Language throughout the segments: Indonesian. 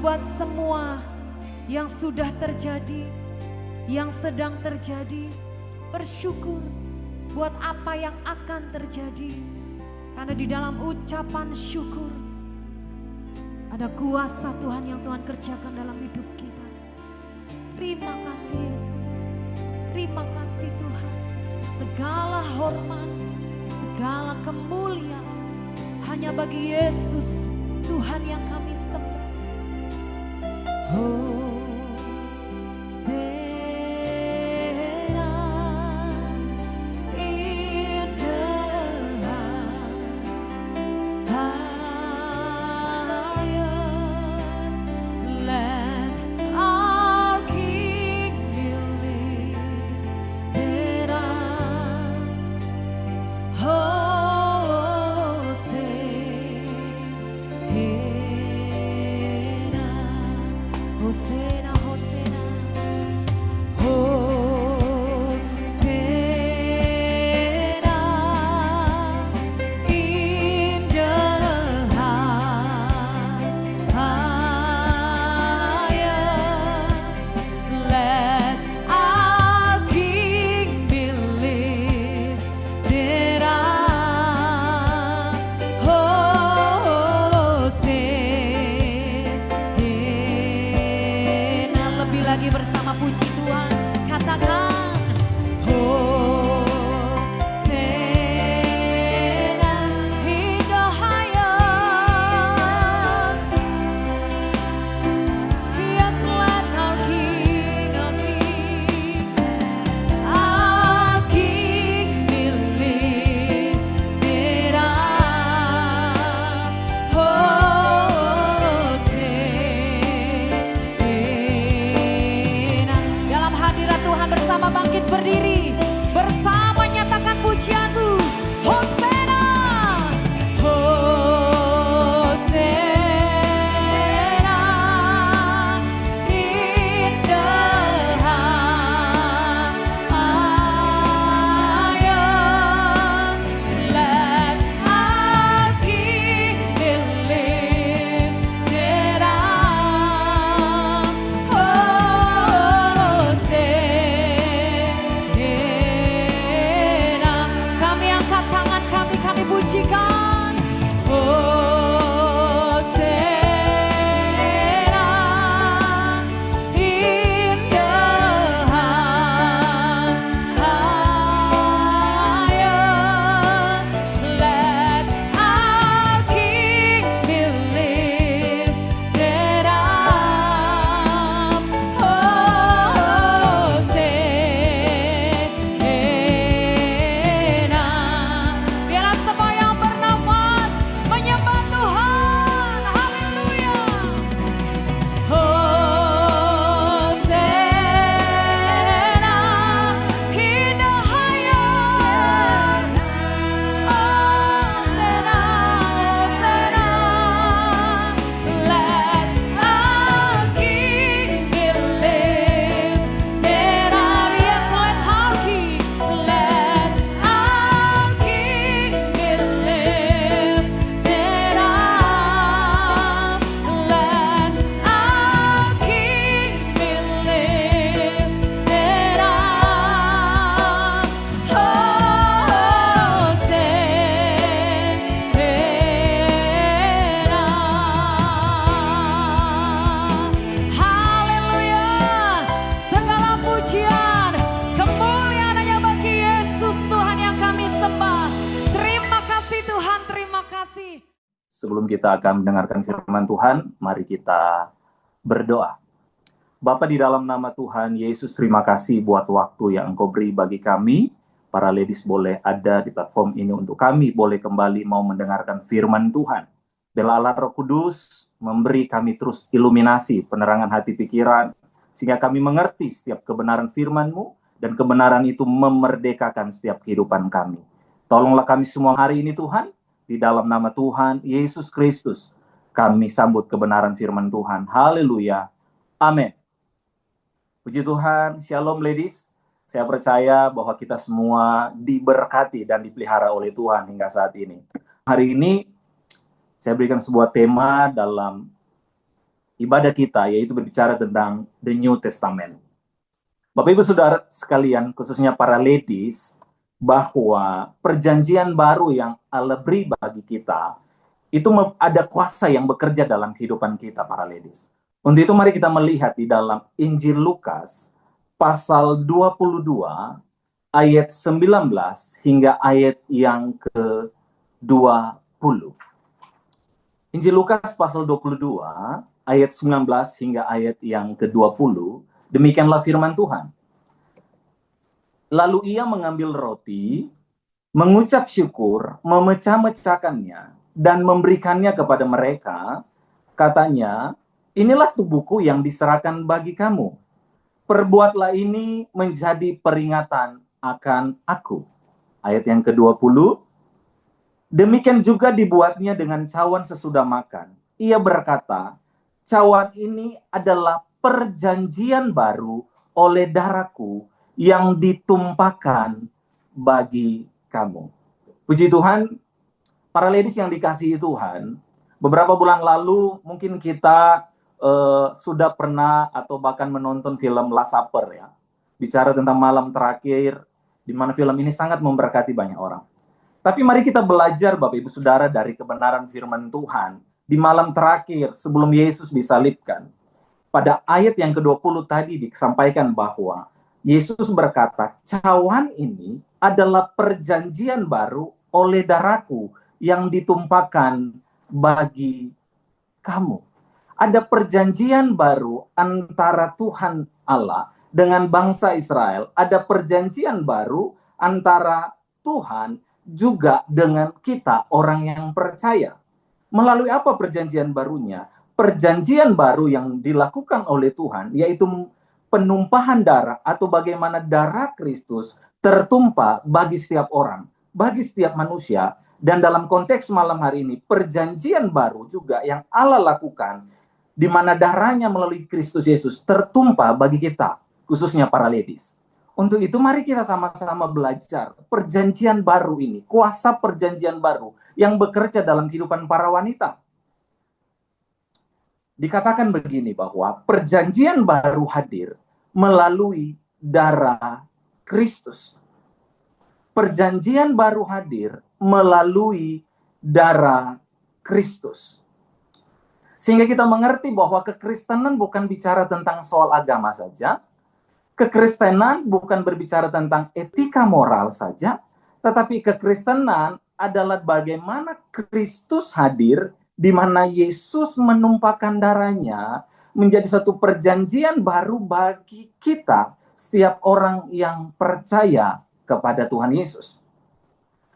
buat semua yang sudah terjadi, yang sedang terjadi. Bersyukur buat apa yang akan terjadi. Karena di dalam ucapan syukur ada kuasa Tuhan yang Tuhan kerjakan dalam hidup kita. Terima kasih Yesus. Terima kasih Tuhan. Segala hormat, segala kemuliaan hanya bagi Yesus, Tuhan yang kami sembah. Hosana, Hosana, Hosana, in the highest. Let our King be lifted up. Hosana, lebih lagi bersama puji Tuhan, katakan Hosana in the highest. Yes, let our King, our King be lifted up. Hosana. Dalam hadirat Tuhan bersama bangkit berdiri, bersama nyatakan pujianmu. Hosana, Hosana, in the highest. Let our King be lifted up. Hosana. Kami angkat tangan kami pujikan. Hosana in the highest. Let our King be lifted up. Hosana. Biarlah semua yang bernafas menyembah Tuhan. Haleluya. Hosana in the highest. Hosana, Hosana. Let our King be lifted up. Yes, let our King, let our King be lifted up. Let our King be lifted up. Hosana. Haleluya. Segala pujian, kemuliaan hanya bagi Yesus, Tuhan yang kami sembah. Terima kasih Tuhan, terima kasih. Sebelum kita akan mendengarkan firman Tuhan, mari kita berdoa. Bapa, di dalam nama Tuhan Yesus, terima kasih buat waktu yang Engkau beri bagi kami. Para ladies boleh ada di platform ini untuk kami boleh kembali mau mendengarkan firman Tuhan. Biarlah Allah Roh Kudus memberi kami terus iluminasi, penerangan hati pikiran, sehingga kami mengerti setiap kebenaran firman-Mu, dan kebenaran itu memerdekakan setiap kehidupan kami. Tolonglah kami semua hari ini Tuhan, di dalam nama Tuhan Yesus Kristus, kami sambut kebenaran firman Tuhan. Haleluya. Amin. Puji Tuhan, shalom ladies. Saya percaya bahwa kita semua diberkati dan dipelihara oleh Tuhan hingga saat ini. Hari ini saya berikan sebuah tema dalam ibadah kita, yaitu berbicara tentang The New Testament. Bapak Ibu Saudara sekalian, khususnya para ladies, bahwa perjanjian baru yang Allah beri bagi kita, itu ada kuasa yang bekerja dalam kehidupan kita, para ladies. Untuk itu mari kita melihat di dalam Injil Lukas, pasal 22, ayat 19 hingga ayat yang ke-20. Injil Lukas pasal 22, ayat 19 hingga ayat yang ke-20, demikianlah firman Tuhan. Lalu ia mengambil roti, mengucap syukur, memecah-mecahkannya, dan memberikannya kepada mereka. Katanya, inilah tubuhku yang diserahkan bagi kamu. Perbuatlah ini menjadi peringatan akan aku. Ayat yang ke-20, demikian juga dibuatnya dengan cawan sesudah makan. Ia berkata, cawan ini adalah perjanjian baru oleh darahku yang ditumpahkan bagi kamu. Puji Tuhan, para ladies yang dikasihi Tuhan, beberapa bulan lalu mungkin kita sudah pernah atau bahkan menonton film Last Supper ya. Bicara tentang malam terakhir, di mana film ini sangat memberkati banyak orang. Tapi mari kita belajar Bapak Ibu Saudara dari kebenaran firman Tuhan di malam terakhir sebelum Yesus disalibkan. Pada ayat yang ke-20 tadi disampaikan bahwa Yesus berkata, cawan ini adalah perjanjian baru oleh darahku yang ditumpahkan bagi kamu. Ada perjanjian baru antara Tuhan Allah dengan bangsa Israel. Ada perjanjian baru antara Tuhan juga dengan kita, orang yang percaya. Melalui apa perjanjian barunya? Perjanjian baru yang dilakukan oleh Tuhan, yaitu penumpahan darah atau bagaimana darah Kristus tertumpah bagi setiap orang, bagi setiap manusia. Dan dalam konteks malam hari ini, perjanjian baru juga yang Allah lakukan, di mana darahnya melalui Kristus Yesus tertumpah bagi kita, khususnya para ladies. Untuk itu mari kita sama-sama belajar perjanjian baru ini, kuasa perjanjian baru yang bekerja dalam kehidupan para wanita. Dikatakan begini bahwa perjanjian baru hadir melalui darah Kristus. Perjanjian baru hadir melalui darah Kristus. Sehingga kita mengerti bahwa kekristenan bukan bicara tentang soal agama saja. Kekristenan bukan berbicara tentang etika moral saja. Tetapi kekristenan adalah bagaimana Kristus hadir, di mana Yesus menumpahkan darahnya menjadi satu perjanjian baru bagi kita, setiap orang yang percaya kepada Tuhan Yesus.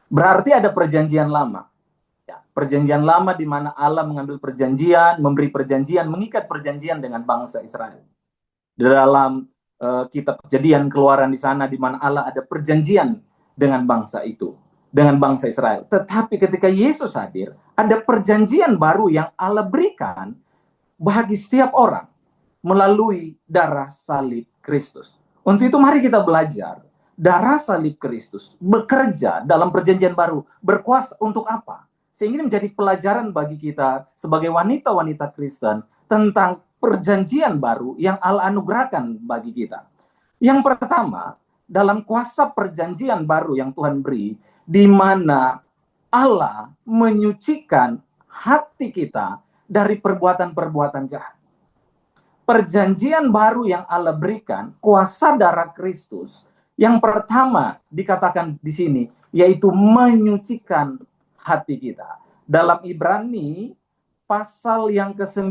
Berarti ada perjanjian lama. Ya, perjanjian lama di mana Allah mengambil perjanjian, memberi perjanjian, mengikat perjanjian dengan bangsa Israel. Di dalam kitab Kejadian, Keluaran di sana di mana Allah ada perjanjian dengan bangsa itu, dengan bangsa Israel. Tetapi ketika Yesus hadir, ada perjanjian baru yang Allah berikan bagi setiap orang melalui darah salib Kristus. Untuk itu mari kita belajar, darah salib Kristus bekerja dalam perjanjian baru, berkuasa untuk apa? Sehingga ini menjadi pelajaran bagi kita sebagai wanita-wanita Kristen tentang perjanjian baru yang Allah anugerahkan bagi kita. Yang pertama, dalam kuasa perjanjian baru yang Tuhan beri, di mana Allah menyucikan hati kita dari perbuatan-perbuatan jahat. Perjanjian baru yang Allah berikan, kuasa darah Kristus, yang pertama dikatakan di sini, yaitu menyucikan hati kita. Dalam Ibrani, pasal yang ke-9,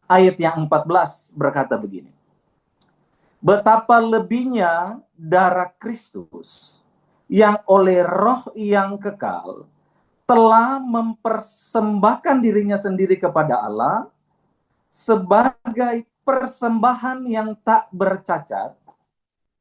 ayat yang 14 berkata begini. Betapa lebihnya darah Kristus yang oleh roh yang kekal telah mempersembahkan dirinya sendiri kepada Allah sebagai persembahan yang tak bercacat,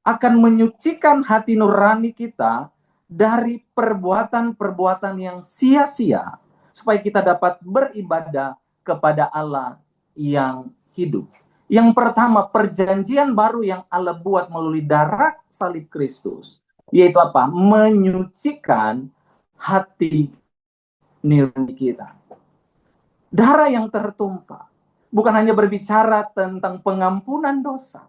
akan menyucikan hati nurani kita dari perbuatan-perbuatan yang sia-sia, supaya kita dapat beribadah kepada Allah yang hidup. Yang pertama, perjanjian baru yang Allah buat melalui darah salib Kristus, yaitu apa? Menyucikan hati nurani kita. Darah yang tertumpah bukan hanya berbicara tentang pengampunan dosa,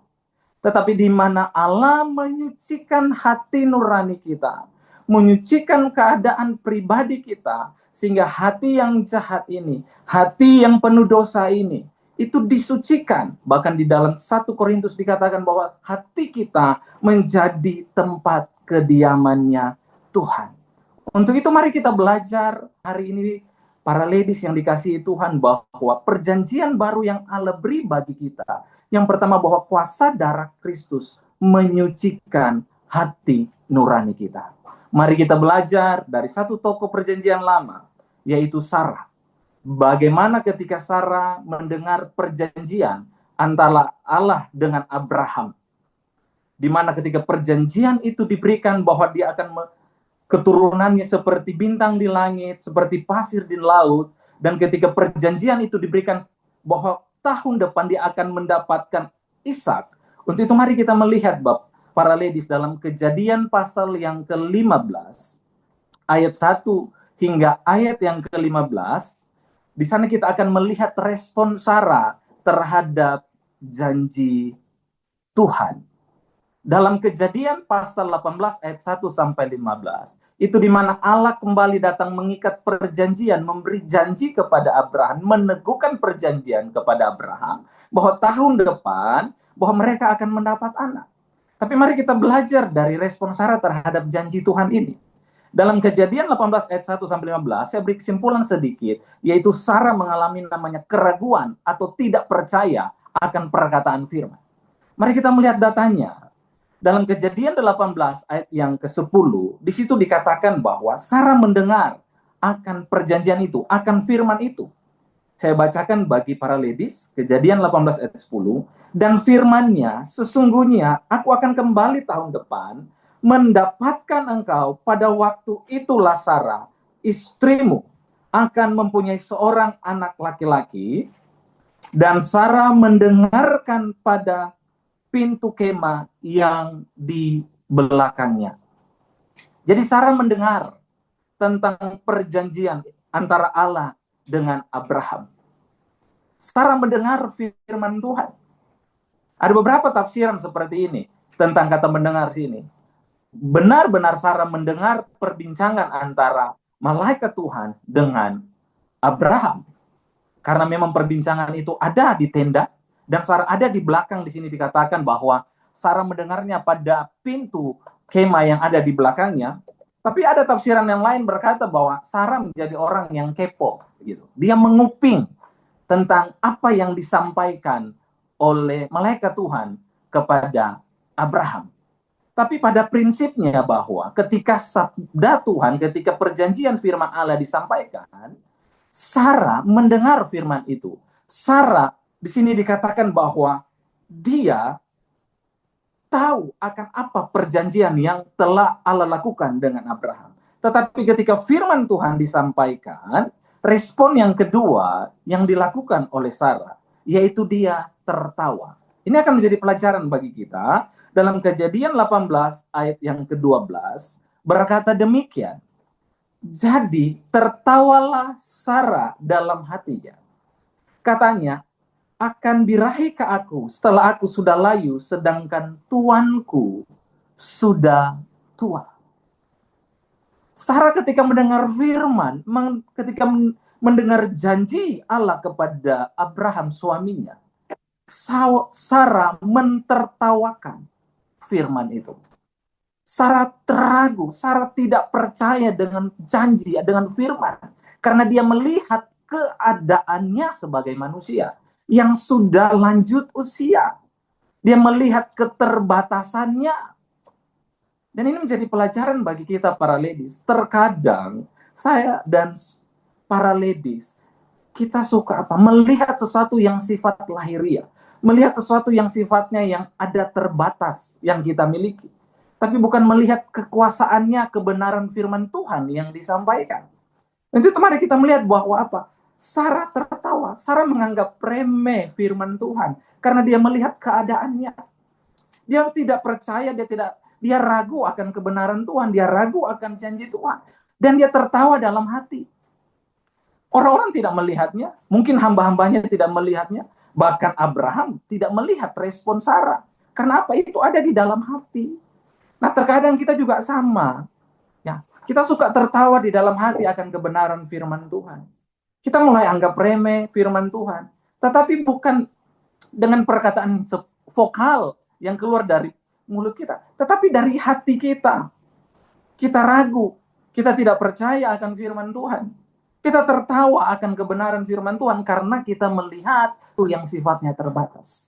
tetapi di mana Allah menyucikan hati nurani kita, menyucikan keadaan pribadi kita, sehingga hati yang jahat ini, hati yang penuh dosa ini, itu disucikan. Bahkan di dalam 1 Korintus dikatakan bahwa hati kita menjadi tempat kediamannya Tuhan. Untuk itu mari kita belajar hari ini, para ladies yang dikasihi Tuhan, bahwa perjanjian baru yang Allah beri bagi kita, yang pertama bahwa kuasa darah Kristus menyucikan hati nurani kita. Mari kita belajar dari satu tokoh perjanjian lama, yaitu Sarah. Bagaimana ketika Sarah mendengar perjanjian antara Allah dengan Abraham, di mana ketika perjanjian itu diberikan bahwa dia akan keturunannya seperti bintang di langit, seperti pasir di laut, dan ketika perjanjian itu diberikan bahwa tahun depan dia akan mendapatkan Ishak. Untuk itu mari kita melihat para ladies dalam Kejadian pasal yang ke-15 ayat 1 hingga ayat yang ke-15. Di sana kita akan melihat respon Sarah terhadap janji Tuhan. Dalam Kejadian pasal 18 ayat 1 sampai 15, itu di mana Allah kembali datang mengikat perjanjian, memberi janji kepada Abraham, meneguhkan perjanjian kepada Abraham bahwa tahun depan bahwa mereka akan mendapat anak. Tapi mari kita belajar dari respon Sarah terhadap janji Tuhan ini. Dalam Kejadian 18 ayat 1 sampai 15, saya beri kesimpulan sedikit, yaitu Sarah mengalami namanya keraguan atau tidak percaya akan perkataan firman. Mari kita melihat datanya. Dalam Kejadian 18 ayat yang ke-10, di situ dikatakan bahwa Sarah mendengar akan perjanjian itu, akan firman itu. Saya bacakan bagi para ladies, Kejadian 18 ayat 10, dan firman-Nya, sesungguhnya aku akan kembali tahun depan, mendapatkan engkau pada waktu itulah Sarah, istrimu, akan mempunyai seorang anak laki-laki, dan Sarah mendengarkan pada pintu kemah yang di belakangnya. Jadi Sarah mendengar tentang perjanjian antara Allah dengan Abraham. Sarah mendengar firman Tuhan. Ada beberapa tafsiran seperti ini tentang kata mendengar sini. Benar-benar Sarah mendengar perbincangan antara malaikat Tuhan dengan Abraham. Karena memang perbincangan itu ada di tenda, dan Sarah ada di belakang. Di sini dikatakan bahwa Sarah mendengarnya pada pintu kemah yang ada di belakangnya. Tapi ada tafsiran yang lain berkata bahwa Sarah menjadi orang yang kepo, gitu. Dia menguping tentang apa yang disampaikan oleh malaikat Tuhan kepada Abraham. Tapi pada prinsipnya bahwa ketika sabda Tuhan, ketika perjanjian firman Allah disampaikan, Sarah mendengar firman itu. Sarah di sini dikatakan bahwa dia tahu akan apa perjanjian yang telah Allah lakukan dengan Abraham. Tetapi ketika firman Tuhan disampaikan, respon yang kedua yang dilakukan oleh Sarah, yaitu dia tertawa. Ini akan menjadi pelajaran bagi kita. Dalam Kejadian 18 ayat yang ke-12 berkata demikian. Jadi tertawalah Sarah dalam hatinya. Katanya, akan birahi ke aku setelah aku sudah layu, sedangkan tuanku sudah tua. Sarah ketika mendengar firman, ketika mendengar janji Allah kepada Abraham suaminya, Sarah mentertawakan firman itu. Sarah teragu, Sarah tidak percaya dengan janji, dengan firman, karena dia melihat keadaannya sebagai manusia yang sudah lanjut usia. Dia melihat keterbatasannya. Dan ini menjadi pelajaran bagi kita para ladies. Terkadang saya dan para ladies, kita suka apa? Melihat sesuatu yang sifat lahiriah. Melihat sesuatu yang sifatnya yang ada terbatas yang kita miliki. Tapi bukan melihat kekuasaannya, kebenaran firman Tuhan yang disampaikan. Dan itu mari kita melihat bahwa apa? Sarah tertawa, Sarah menganggap remeh firman Tuhan karena dia melihat keadaannya. Dia tidak percaya, dia ragu akan kebenaran Tuhan, dia ragu akan janji Tuhan, dan dia tertawa dalam hati. Orang-orang tidak melihatnya, mungkin hamba-hambanya tidak melihatnya, bahkan Abraham tidak melihat respon Sarah. Karena apa? Itu ada di dalam hati. Nah, terkadang kita juga sama. Ya, kita suka tertawa di dalam hati akan kebenaran firman Tuhan. Kita mulai anggap remeh firman Tuhan. Tetapi bukan dengan perkataan vokal yang keluar dari mulut kita, tetapi dari hati kita. Kita ragu, kita tidak percaya akan firman Tuhan. Kita tertawa akan kebenaran firman Tuhan karena kita melihat itu yang sifatnya terbatas.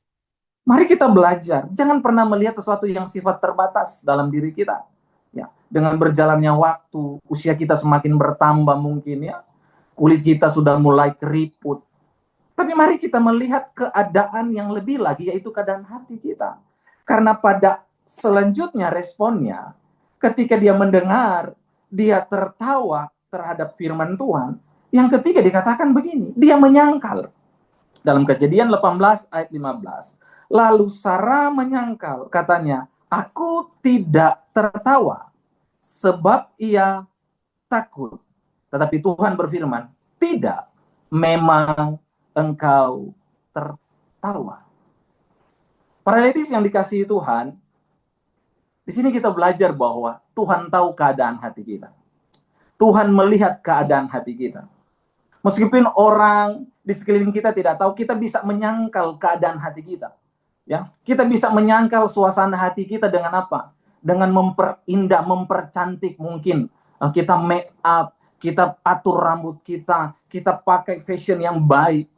Mari kita belajar, jangan pernah melihat sesuatu yang sifat terbatas dalam diri kita. Ya, dengan berjalannya waktu, usia kita semakin bertambah mungkin ya, kulit kita sudah mulai keriput. Tapi mari kita melihat keadaan yang lebih lagi, yaitu keadaan hati kita. Karena pada selanjutnya responnya, ketika dia mendengar, dia tertawa terhadap firman Tuhan. Yang ketiga dikatakan begini, dia menyangkal. Dalam Kejadian 18 ayat 15. Lalu Sarah menyangkal, katanya, aku tidak tertawa sebab ia takut. Tetapi Tuhan berfirman, tidak, memang engkau tertawa. Para ladies yang dikasihi Tuhan, di sini kita belajar bahwa Tuhan tahu keadaan hati kita. Tuhan melihat keadaan hati kita. Meskipun orang di sekeliling kita tidak tahu, kita bisa menyangkal keadaan hati kita. Ya, kita bisa menyangkal suasana hati kita dengan apa? Dengan memperindah, mempercantik mungkin. Kita make up, kita atur rambut kita pakai fashion yang baik.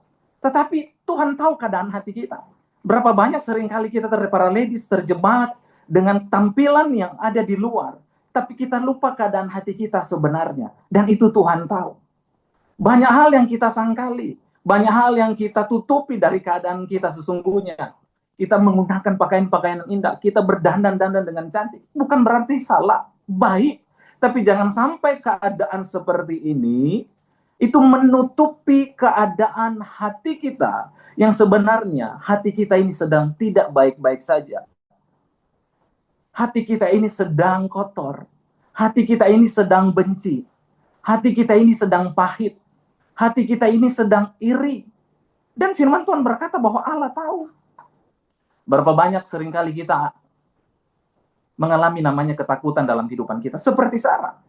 Tetapi Tuhan tahu keadaan hati kita. Berapa banyak seringkali kita para ladies terjebak dengan tampilan yang ada di luar. Tapi kita lupa keadaan hati kita sebenarnya. Dan itu Tuhan tahu. Banyak hal yang kita sangkali, banyak hal yang kita tutupi dari keadaan kita sesungguhnya. Kita menggunakan pakaian-pakaian indah, kita berdandan-dandan dengan cantik. Bukan berarti salah, baik. Tapi jangan sampai keadaan seperti ini, itu menutupi keadaan hati kita. Yang sebenarnya hati kita ini sedang tidak baik-baik saja. Hati kita ini sedang kotor. Hati kita ini sedang benci. Hati kita ini sedang pahit. Hati kita ini sedang iri. Dan firman Tuhan berkata bahwa Allah tahu. Berapa banyak seringkali kita mengalami namanya ketakutan dalam kehidupan kita. Seperti Sarah.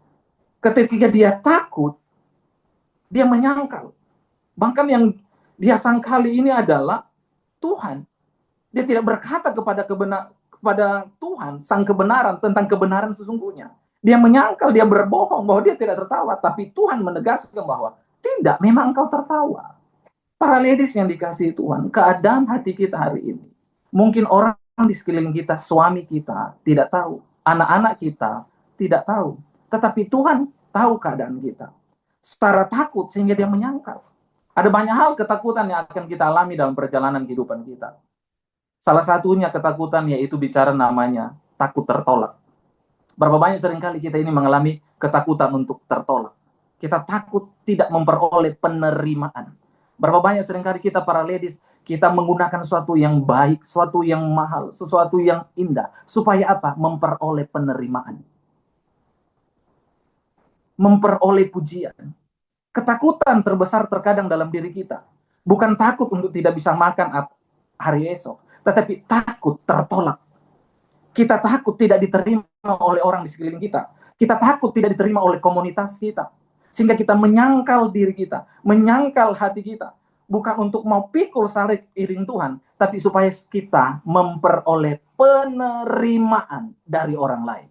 Ketika dia takut, dia menyangkal. Bahkan yang dia sangkali ini adalah Tuhan. Dia tidak berkata kepada Tuhan, sang kebenaran, tentang kebenaran sesungguhnya. Dia menyangkal, dia berbohong bahwa dia tidak tertawa. Tapi Tuhan menegaskan bahwa tidak, memang engkau tertawa. Para ladies yang dikasihi Tuhan, keadaan hati kita hari ini. Mungkin orang di sekeliling kita, suami kita tidak tahu. Anak-anak kita tidak tahu. Tetapi Tuhan tahu keadaan kita. Secara takut sehingga dia menyangkal. Ada banyak hal ketakutan yang akan kita alami dalam perjalanan kehidupan kita. Salah satunya ketakutan yaitu bicara namanya takut tertolak. Berapa banyak seringkali kita ini mengalami ketakutan untuk tertolak. Kita takut tidak memperoleh penerimaan. Berapa banyak seringkali kita para ladies, kita menggunakan sesuatu yang baik, sesuatu yang mahal, sesuatu yang indah. Supaya apa? Memperoleh penerimaan. Memperoleh pujian. Ketakutan terbesar terkadang dalam diri kita. Bukan takut untuk tidak bisa makan hari esok. Tetapi takut tertolak. Kita takut tidak diterima oleh orang di sekeliling kita. Kita takut tidak diterima oleh komunitas kita. Sehingga kita menyangkal diri kita, menyangkal hati kita. Bukan untuk mau pikul salib iring Tuhan, tapi supaya kita memperoleh penerimaan dari orang lain.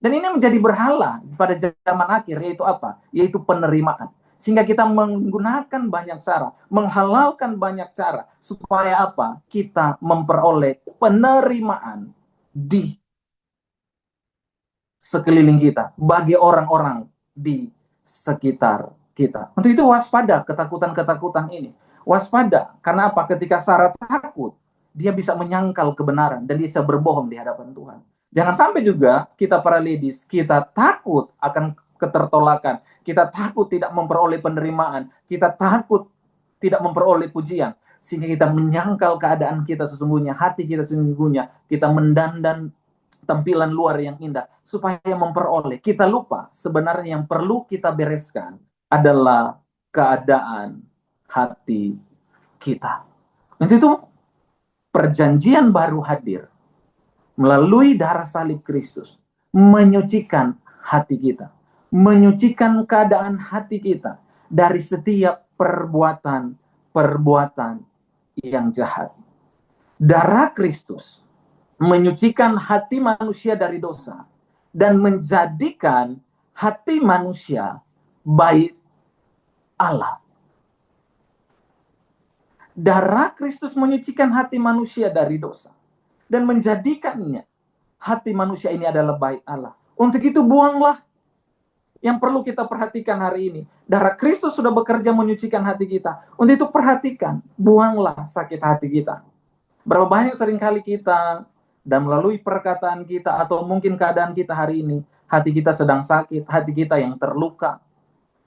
Dan ini menjadi berhala pada zaman akhir, yaitu apa? Yaitu penerimaan. Sehingga kita menggunakan banyak cara, menghalalkan banyak cara, supaya apa? Kita memperoleh penerimaan di sekeliling kita, bagi orang-orang di sekitar kita. Untuk itu waspada ketakutan-ketakutan ini. Waspada, karena apa? Ketika Sarah takut, dia bisa menyangkal kebenaran dan dia bisa berbohong di hadapan Tuhan. Jangan sampai juga kita para ladies, kita takut akan ketertolakan, kita takut tidak memperoleh penerimaan, kita takut tidak memperoleh pujian, sehingga kita menyangkal keadaan kita sesungguhnya, hati kita sesungguhnya, kita mendandan tampilan luar yang indah supaya memperoleh. Kita lupa sebenarnya yang perlu kita bereskan adalah keadaan hati kita. Untuk itu perjanjian baru hadir melalui darah salib Kristus, menyucikan hati kita, menyucikan keadaan hati kita dari setiap perbuatan yang jahat. Darah Kristus menyucikan hati manusia dari dosa dan menjadikan hati manusia bait Allah. Darah Kristus menyucikan hati manusia dari dosa dan menjadikannya hati manusia ini adalah bait Allah. Untuk itu buanglah. Yang perlu kita perhatikan hari ini, darah Kristus sudah bekerja menyucikan hati kita. Untuk itu perhatikan, buanglah sakit hati kita. Berapa banyak seringkali kita dan melalui perkataan kita atau mungkin keadaan kita hari ini, hati kita sedang sakit, hati kita yang terluka,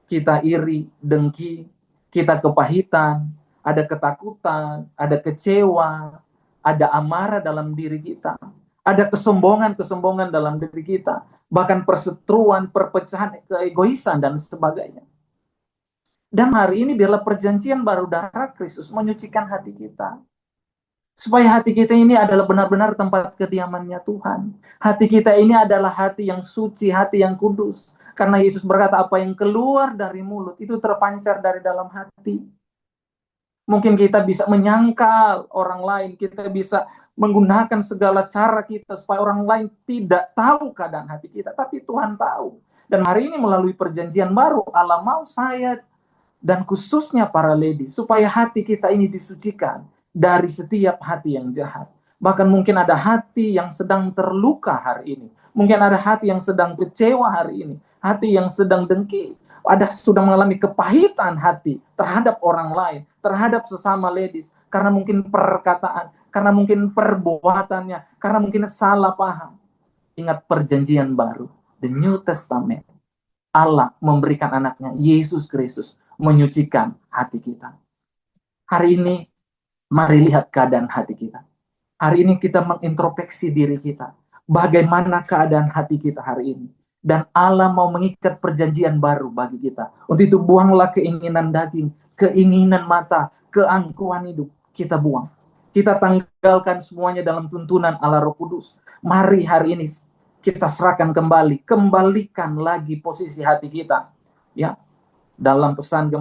kita iri, dengki, kita kepahitan, ada ketakutan, ada kecewa, ada amarah dalam diri kita, ada kesombongan dalam diri kita, bahkan perseteruan, perpecahan, keegoisan, dan sebagainya. Dan hari ini biarlah perjanjian baru darah Kristus menyucikan hati kita. Supaya hati kita ini adalah benar-benar tempat kediamannya Tuhan. Hati kita ini adalah hati yang suci, hati yang kudus. Karena Yesus berkata, apa yang keluar dari mulut itu terpancar dari dalam hati. Mungkin kita bisa menyangkal orang lain, kita bisa menggunakan segala cara kita supaya orang lain tidak tahu keadaan hati kita, tapi Tuhan tahu. Dan hari ini melalui perjanjian baru, Allah mau saya dan khususnya para ladies, supaya hati kita ini disucikan dari setiap hati yang jahat. Bahkan mungkin ada hati yang sedang terluka hari ini, mungkin ada hati yang sedang kecewa hari ini, hati yang sedang dengki, ada sudah mengalami kepahitan hati terhadap orang lain, terhadap sesama ladies, karena mungkin perkataan, karena mungkin perbuatannya, karena mungkin salah paham. Ingat perjanjian baru, the New Testament. Allah memberikan anaknya, Yesus Kristus, menyucikan hati kita. Hari ini, mari lihat keadaan hati kita. Hari ini kita mengintrospeksi diri kita. Bagaimana keadaan hati kita hari ini. Dan Allah mau mengikat perjanjian baru bagi kita. Untuk itu buanglah keinginan daging, keinginan mata, keangkuhan hidup. Kita buang. Kita tanggalkan semuanya dalam tuntunan Allah Roh Kudus. Mari hari ini kita serahkan kembali. Kembalikan lagi posisi hati kita. Ya, dalam pesan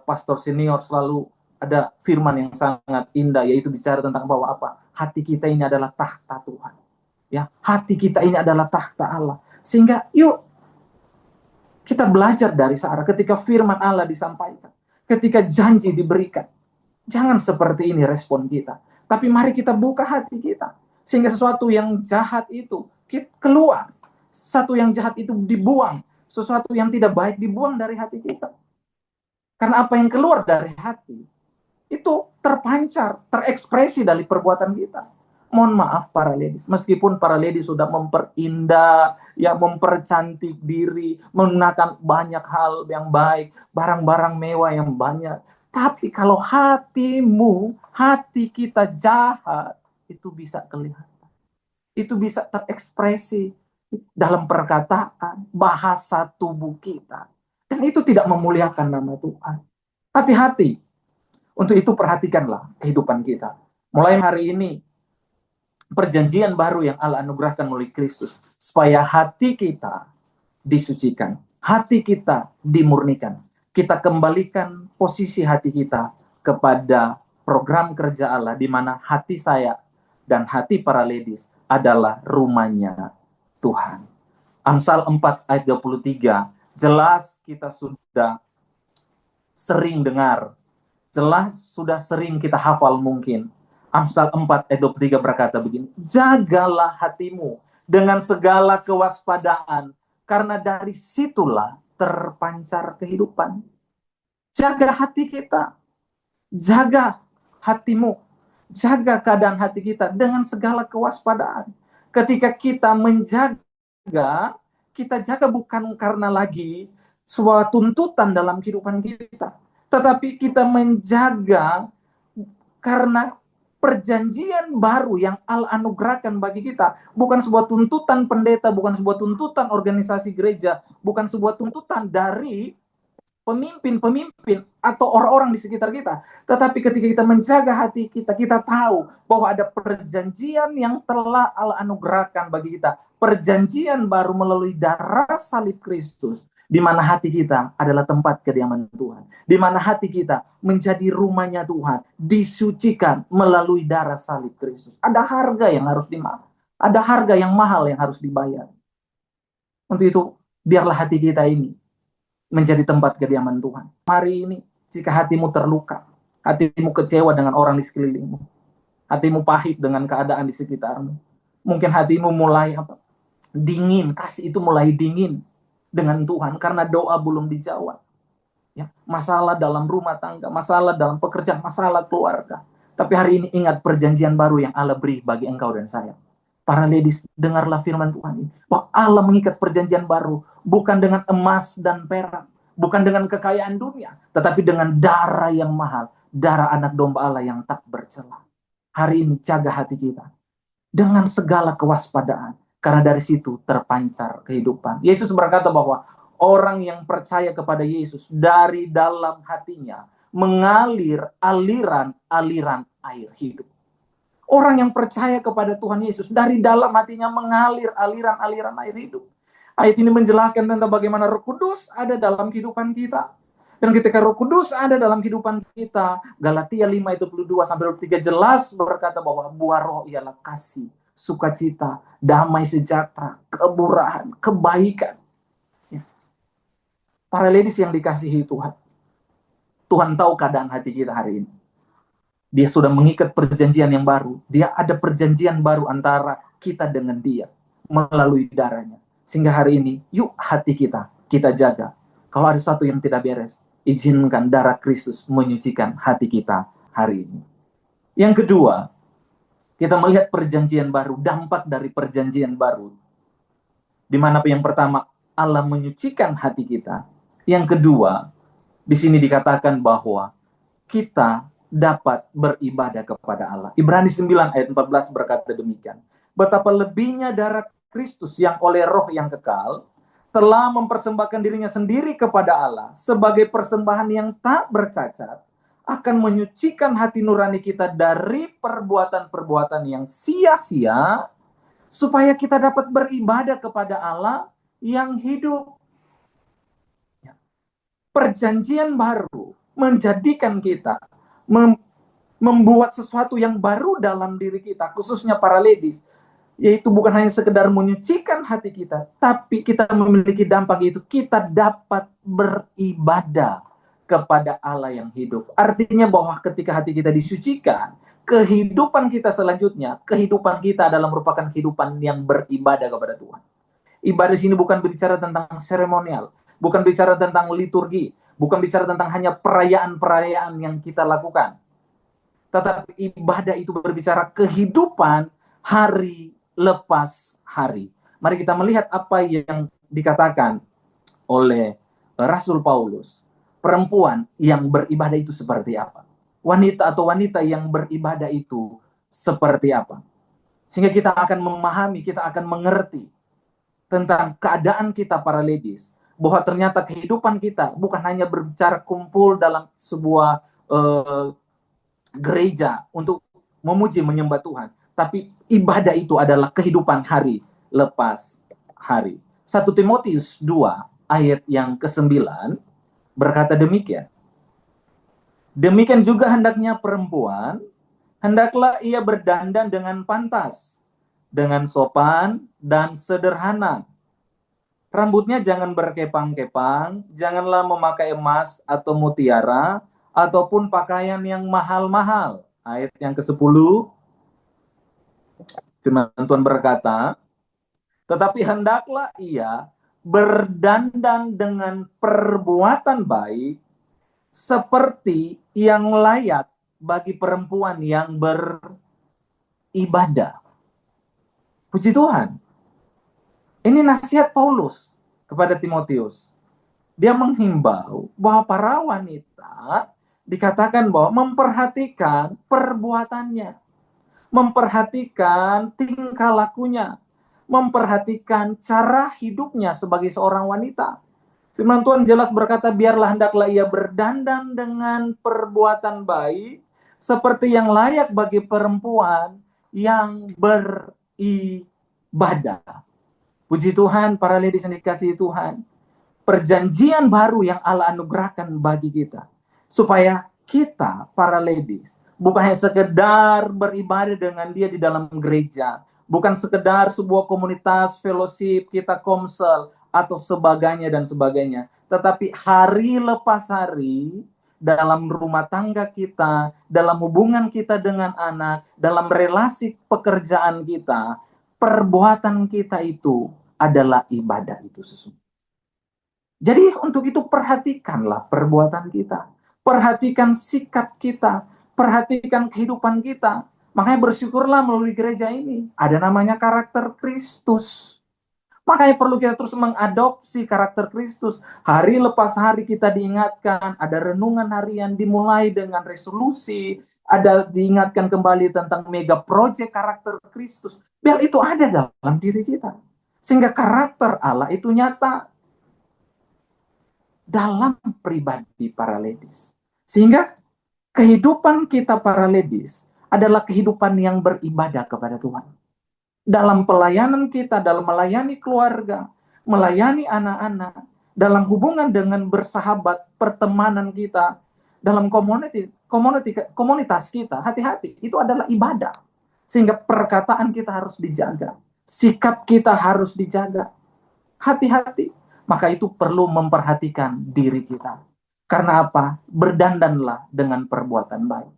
Pastor Senior selalu ada firman yang sangat indah, yaitu bicara tentang bahwa apa? Hati kita ini adalah takhta Tuhan. Ya, hati kita ini adalah takhta Allah. Sehingga yuk kita belajar dari Sarah ketika firman Allah disampaikan, ketika janji diberikan. Jangan seperti ini respon kita. Tapi mari kita buka hati kita. Sehingga sesuatu yang jahat itu keluar. Sesuatu yang jahat itu dibuang. Sesuatu yang tidak baik dibuang dari hati kita. Karena apa yang keluar dari hati itu terpancar, terekspresi dari perbuatan kita. Mohon maaf para ladies, meskipun para ladies sudah memperindah, ya mempercantik diri, menggunakan banyak hal yang baik, barang-barang mewah yang banyak. Tapi kalau hatimu, hati kita jahat, itu bisa kelihatan. Itu bisa terekspresi dalam perkataan, bahasa tubuh kita. Dan itu tidak memuliakan nama Tuhan. Hati-hati. Untuk itu perhatikanlah kehidupan kita. Mulai hari ini, perjanjian baru yang Allah anugerahkan melalui Kristus, supaya hati kita disucikan, hati kita dimurnikan. Kita kembalikan posisi hati kita kepada program kerja Allah, di mana hati saya dan hati para ladies adalah rumahnya Tuhan. Amsal 4 ayat 23, jelas kita sudah sering dengar, jelas sudah sering kita hafal mungkin. Amsal 4 ayat 23 berkata begini, jagalah hatimu dengan segala kewaspadaan, karena dari situlah terpancar kehidupan. Jaga hati kita, jaga hatimu, jaga keadaan hati kita dengan segala kewaspadaan. Ketika kita menjaga, kita jaga bukan karena lagi sebuah tuntutan dalam kehidupan kita, tetapi kita menjaga karena perjanjian baru yang Allah anugerahkan bagi kita. Bukan sebuah tuntutan pendeta, bukan sebuah tuntutan organisasi gereja, bukan sebuah tuntutan dari pemimpin atau orang-orang di sekitar kita. Tetapi ketika kita menjaga hati kita, kita tahu bahwa ada perjanjian yang telah Allah anugerahkan bagi kita. Perjanjian baru melalui darah salib Kristus, di mana hati kita adalah tempat kediaman Tuhan. Di mana hati kita menjadi rumahnya Tuhan, disucikan melalui darah salib Kristus. Ada harga yang harus dimakan. Ada harga yang mahal yang harus dibayar. Untuk itu, biarlah hati kita ini menjadi tempat kediaman Tuhan. Hari ini, jika hatimu terluka, hatimu kecewa dengan orang di sekelilingmu, hatimu pahit dengan keadaan di sekitarmu, mungkin hatimu mulai dingin, kasih itu mulai dingin dengan Tuhan karena doa belum dijawab. Ya, masalah dalam rumah tangga, masalah dalam pekerjaan, masalah keluarga. Tapi hari ini ingat perjanjian baru yang Allah beri bagi engkau dan saya. Para ladies, dengarlah firman Tuhan ini. Bahwa Allah mengikat perjanjian baru. Bukan dengan emas dan perak. Bukan dengan kekayaan dunia. Tetapi dengan darah yang mahal. Darah anak domba Allah yang tak bercela. Hari ini jaga hati kita. Dengan segala kewaspadaan. Karena dari situ terpancar kehidupan. Yesus berkata bahwa orang yang percaya kepada Yesus. Dari dalam hatinya mengalir aliran-aliran air hidup. Orang yang percaya kepada Tuhan Yesus, dari dalam hatinya mengalir aliran-aliran air hidup. Ayat ini menjelaskan tentang bagaimana Roh Kudus ada dalam kehidupan kita. Dan ketika Roh Kudus ada dalam kehidupan kita, Galatia 5:22-23 jelas berkata bahwa buah roh ialah kasih, sukacita, damai sejahtera, kemurahan, kebaikan. Para ladies yang dikasihi Tuhan, Tuhan tahu keadaan hati kita hari ini. Dia sudah mengikat perjanjian yang baru. Dia ada perjanjian baru antara kita dengan dia melalui darahnya. Sehingga hari ini, yuk hati kita jaga. Kalau ada sesuatu yang tidak beres, izinkan darah Kristus menyucikan hati kita hari ini. Yang kedua, kita melihat perjanjian baru, dampak dari perjanjian baru. Di mana yang pertama, Allah menyucikan hati kita. Yang kedua, di sini dikatakan bahwa kita dapat beribadah kepada Allah. Ibrani 9 ayat 14 berkata demikian. Betapa lebihnya darah Kristus yang oleh roh yang kekal telah mempersembahkan dirinya sendiri kepada Allah sebagai persembahan yang tak bercacat, akan menyucikan hati nurani kita dari perbuatan-perbuatan yang sia-sia, supaya kita dapat beribadah kepada Allah yang hidup. Perjanjian baru menjadikan kita membuat sesuatu yang baru dalam diri kita, khususnya para ladies, yaitu bukan hanya sekedar menyucikan hati kita, tapi kita memiliki dampak, yaitu kita dapat beribadah kepada Allah yang hidup. Artinya bahwa ketika hati kita disucikan, kehidupan kita selanjutnya, kehidupan kita adalah merupakan kehidupan yang beribadah kepada Tuhan. Ibadah sini bukan berbicara tentang seremonial, bukan bicara tentang liturgi, bukan bicara tentang hanya perayaan-perayaan yang kita lakukan. Tetapi ibadah itu berbicara kehidupan hari lepas hari. Mari kita melihat apa yang dikatakan oleh Rasul Paulus. Perempuan yang beribadah itu seperti apa? Wanita atau wanita yang beribadah itu seperti apa? Sehingga kita akan memahami, kita akan mengerti tentang keadaan kita para ladies. Bahwa ternyata kehidupan kita bukan hanya berbicara kumpul dalam sebuah gereja untuk memuji menyembah Tuhan, tapi ibadah itu adalah kehidupan hari lepas hari. 1 Timotius 2 ayat yang ke-9 berkata demikian. Demikian juga hendaknya perempuan, hendaklah ia berdandan dengan pantas, dengan sopan dan sederhana. Rambutnya jangan berkepang-kepang, janganlah memakai emas atau mutiara, ataupun pakaian yang mahal-mahal. Ayat yang ke-10, firman Tuhan berkata, tetapi hendaklah ia berdandan dengan perbuatan baik, seperti yang layak bagi perempuan yang beribadah. Puji Tuhan. Ini nasihat Paulus kepada Timotius. Dia menghimbau bahwa para wanita dikatakan bahwa memperhatikan perbuatannya, memperhatikan tingkah lakunya, memperhatikan cara hidupnya sebagai seorang wanita. Firman Tuhan jelas berkata, biarlah hendaklah ia berdandan dengan perbuatan baik, seperti yang layak bagi perempuan yang beribadah. Puji Tuhan, para ladies yang dikasihi Tuhan. Perjanjian baru yang Allah anugerahkan bagi kita. Supaya kita, para ladies, bukan hanya sekedar beribadah dengan dia di dalam gereja. Bukan sekedar sebuah komunitas, fellowship, kita komsel, atau sebagainya dan sebagainya. Tetapi hari lepas hari, dalam rumah tangga kita, dalam hubungan kita dengan anak, dalam relasi pekerjaan kita, perbuatan kita itu adalah ibadah itu sesungguhnya. Jadi untuk itu perhatikanlah perbuatan kita. Perhatikan sikap kita. Perhatikan kehidupan kita. Makanya bersyukurlah melalui gereja ini. Ada namanya karakter Kristus. Makanya perlu kita terus mengadopsi karakter Kristus. Hari lepas hari kita diingatkan. Ada renungan harian dimulai dengan resolusi. Ada diingatkan kembali tentang mega project karakter Kristus. Biar itu ada dalam diri kita. Sehingga karakter Allah itu nyata dalam pribadi para ladies. Sehingga kehidupan kita para ladies adalah kehidupan yang beribadah kepada Tuhan. Dalam pelayanan kita, dalam melayani keluarga, melayani anak-anak, dalam hubungan dengan bersahabat, pertemanan kita, dalam komunitas kita, hati-hati, itu adalah ibadah. Sehingga perkataan kita harus dijaga, sikap kita harus dijaga. Hati-hati. Maka itu perlu memperhatikan diri kita. Karena apa? Berdandanlah dengan perbuatan baik.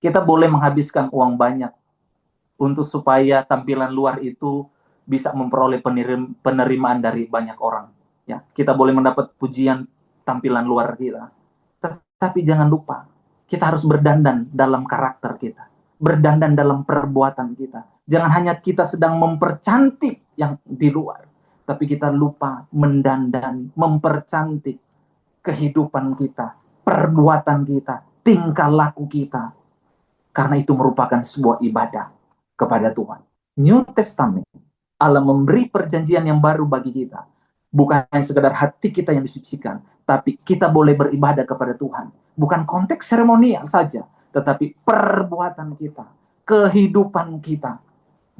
Kita boleh menghabiskan uang banyak untuk supaya tampilan luar itu bisa memperoleh penerimaan dari banyak orang. Ya, kita boleh mendapat pujian tampilan luar kita. Tetapi jangan lupa, kita harus berdandan dalam karakter kita. Berdandan dalam perbuatan kita. Jangan hanya kita sedang mempercantik yang di luar, tapi kita lupa mendandan, mempercantik kehidupan kita, perbuatan kita, tingkah laku kita. Karena itu merupakan sebuah ibadah kepada Tuhan. New Testament, Allah memberi perjanjian yang baru bagi kita. Bukan hanya sekedar hati kita yang disucikan, tapi kita boleh beribadah kepada Tuhan. Bukan konteks seremonial saja, tetapi perbuatan kita, kehidupan kita.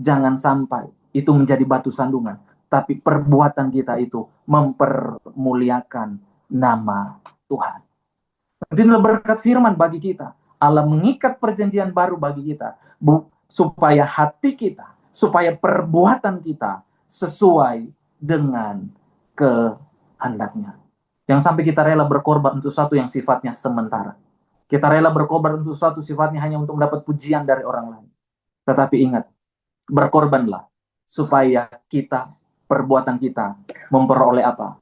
Jangan sampai itu menjadi batu sandungan, tapi perbuatan kita itu mempermuliakan nama Tuhan. Ini berkat firman bagi kita. Allah mengikat perjanjian baru bagi kita, supaya hati kita, supaya perbuatan kita sesuai dengan kehendaknya. Jangan sampai kita rela berkorban untuk sesuatu yang sifatnya sementara. Kita rela berkorban untuk sesuatu sifatnya hanya untuk mendapat pujian dari orang lain. Tetapi ingat, berkorbanlah supaya kita, perbuatan kita memperoleh apa?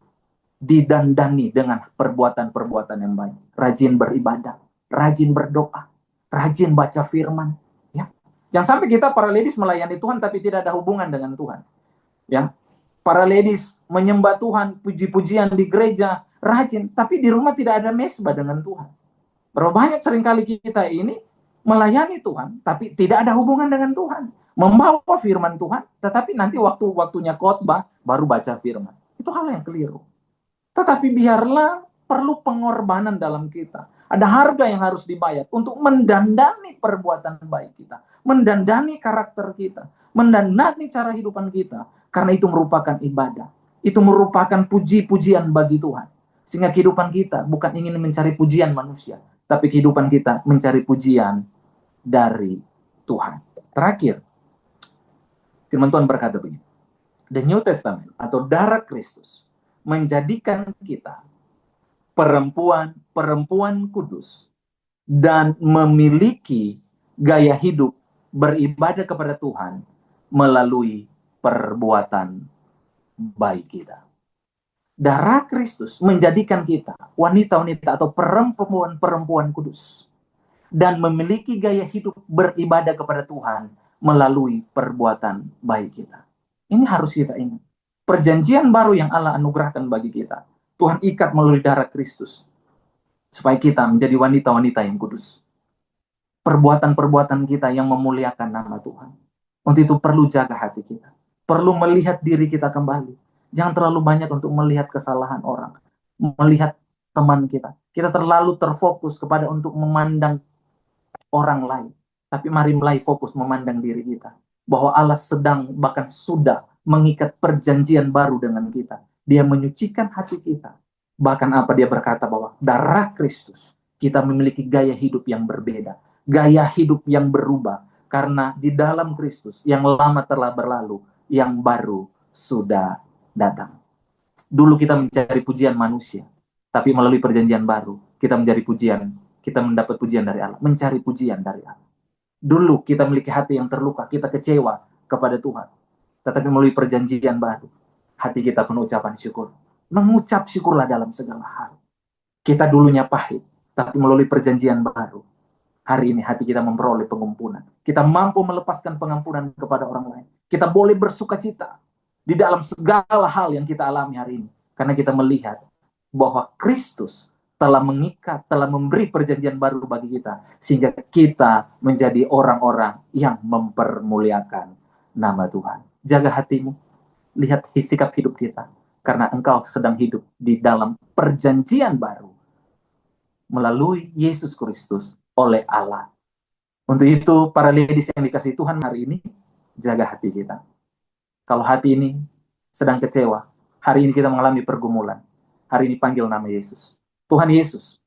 Didandani dengan perbuatan-perbuatan yang baik. Rajin beribadah, rajin berdoa, rajin baca firman. Ya, jangan sampai kita para ladies melayani Tuhan tapi tidak ada hubungan dengan Tuhan. Ya, para ladies menyembah Tuhan, puji-pujian di gereja, rajin, tapi di rumah tidak ada mesbah dengan Tuhan. Berapa banyak seringkali kita ini melayani Tuhan, tapi tidak ada hubungan dengan Tuhan. Membawa firman Tuhan, tetapi nanti waktu-waktunya khotbah baru baca firman. Itu hal yang keliru. Tetapi biarlah perlu pengorbanan dalam kita. Ada harga yang harus dibayar untuk mendandani perbuatan baik kita. Mendandani karakter kita. Mendandani cara hidupan kita. Karena itu merupakan ibadah. Itu merupakan puji-pujian bagi Tuhan. Sehingga kehidupan kita bukan ingin mencari pujian manusia. Tapi kehidupan kita mencari pujian dari Tuhan. Terakhir, firman Tuhan berkata begini. The New Testament atau darah Kristus menjadikan kita perempuan-perempuan kudus dan memiliki gaya hidup beribadah kepada Tuhan melalui perbuatan baik kita. Darah Kristus menjadikan kita wanita-wanita atau perempuan-perempuan kudus dan memiliki gaya hidup beribadah kepada Tuhan melalui perbuatan baik kita. Ini harus kita ingat. Perjanjian baru yang Allah anugerahkan bagi kita, Tuhan ikat melalui darah Kristus supaya kita menjadi wanita-wanita yang kudus. Perbuatan-perbuatan kita yang memuliakan nama Tuhan. Untuk itu perlu jaga hati kita. Perlu melihat diri kita kembali. Jangan terlalu banyak untuk melihat kesalahan orang, melihat teman kita. Kita terlalu terfokus kepada untuk memandang orang lain. Tapi mari mulai fokus memandang diri kita. Bahwa Allah sedang bahkan sudah mengikat perjanjian baru dengan kita. Dia menyucikan hati kita. Bahkan apa dia berkata bahwa darah Kristus kita memiliki gaya hidup yang berbeda. Gaya hidup yang berubah. Karena di dalam Kristus yang lama telah berlalu, yang baru sudah datang. Dulu kita mencari pujian manusia. Tapi melalui perjanjian baru, kita mendapat pujian dari Allah. Mencari pujian dari Allah. Dulu kita memiliki hati yang terluka, kita kecewa kepada Tuhan. Tetapi melalui perjanjian baru, hati kita penuh ucapan syukur. Mengucap syukurlah dalam segala hal. Kita dulunya pahit, tapi melalui perjanjian baru, hari ini hati kita memperoleh pengampunan. Kita mampu melepaskan pengampunan kepada orang lain. Kita boleh bersuka cita di dalam segala hal yang kita alami hari ini. Karena kita melihat bahwa Kristus telah mengikat, telah memberi perjanjian baru bagi kita, sehingga kita menjadi orang-orang yang mempermuliakan nama Tuhan. Jaga hatimu, lihat sikap hidup kita, karena engkau sedang hidup di dalam perjanjian baru, melalui Yesus Kristus oleh Allah. Untuk itu, para ladies yang dikasihi Tuhan hari ini, jaga hati kita. Kalau hati ini sedang kecewa, hari ini kita mengalami pergumulan, hari ini panggil nama Yesus. Tuhan Yesus,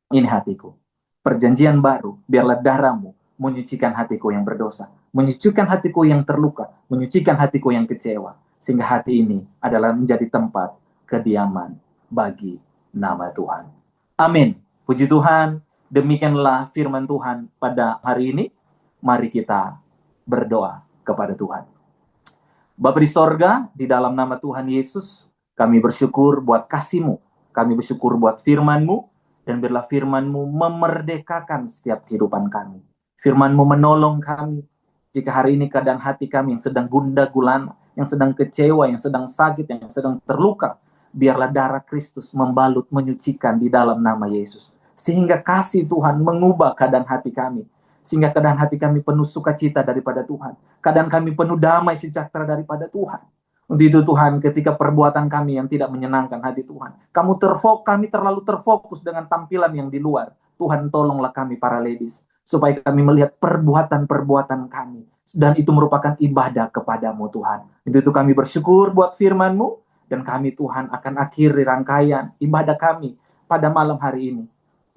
ini hatiku. Perjanjian baru, biarlah darahmu menyucikan hatiku yang berdosa, menyucikan hatiku yang terluka, menyucikan hatiku yang kecewa, sehingga hati ini adalah menjadi tempat kediaman bagi nama Tuhan. Amin. Puji Tuhan, demikianlah firman Tuhan pada hari ini. Mari kita berdoa kepada Tuhan. Bapa di sorga, di dalam nama Tuhan Yesus, kami bersyukur buat kasih-Mu. Kami bersyukur buat firman-Mu, dan biarlah firman-Mu memerdekakan setiap kehidupan kami. Firman-Mu menolong kami. Jika hari ini keadaan hati kami yang sedang gundah gulana, yang sedang kecewa, yang sedang sakit, yang sedang terluka, biarlah darah Kristus membalut, menyucikan di dalam nama Yesus. Sehingga kasih Tuhan mengubah keadaan hati kami. Sehingga keadaan hati kami penuh sukacita daripada Tuhan. Keadaan kami penuh damai sejahtera daripada Tuhan. Untuk itu Tuhan, ketika perbuatan kami yang tidak menyenangkan hati Tuhan, kami terlalu terfokus dengan tampilan yang di luar. Tuhan, tolonglah kami para ladies, supaya kami melihat perbuatan-perbuatan kami. Dan itu merupakan ibadah kepadamu Tuhan. Untuk itu kami bersyukur buat firman-Mu, dan kami Tuhan akan akhiri rangkaian ibadah kami pada malam hari ini.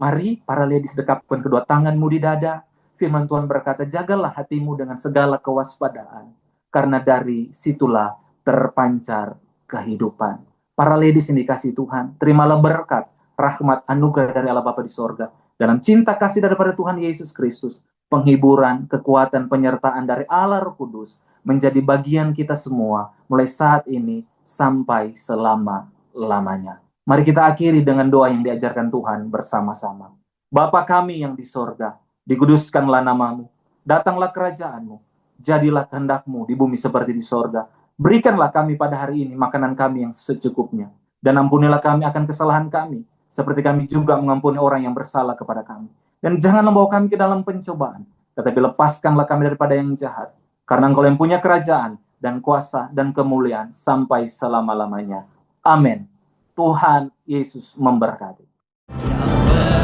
Mari para ladies dekapkan kedua tanganmu di dada. Firman Tuhan berkata, jagalah hatimu dengan segala kewaspadaan. Karena dari situlah terpancar kehidupan. Para ladies yang dikasih Tuhan, terimalah berkat, rahmat, anugerah dari Allah Bapa di sorga. Dalam cinta kasih daripada Tuhan Yesus Kristus, penghiburan, kekuatan, penyertaan dari Allah Roh Kudus, menjadi bagian kita semua, mulai saat ini sampai selama-lamanya. Mari kita akhiri dengan doa yang diajarkan Tuhan bersama-sama. Bapa kami yang di sorga, dikuduskanlah namamu, datanglah kerajaan-Mu, jadilah kehendak-Mu di bumi seperti di sorga. Berikanlah kami pada hari ini makanan kami yang secukupnya. Dan ampunilah kami akan kesalahan kami, seperti kami juga mengampuni orang yang bersalah kepada kami. Dan janganlah membawa kami ke dalam pencobaan, tetapi lepaskanlah kami daripada yang jahat. Karena Engkau yang punya kerajaan, dan kuasa, dan kemuliaan, sampai selama-lamanya. Amin. Tuhan Yesus memberkati. Yang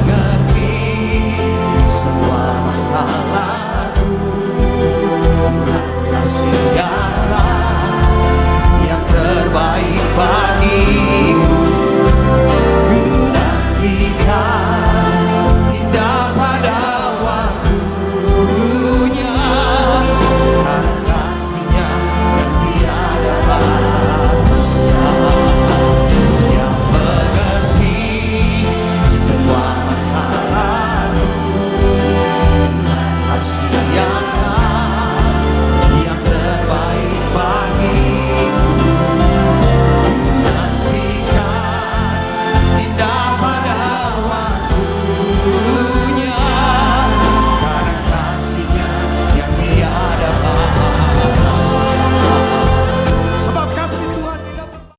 mengerti semua masalah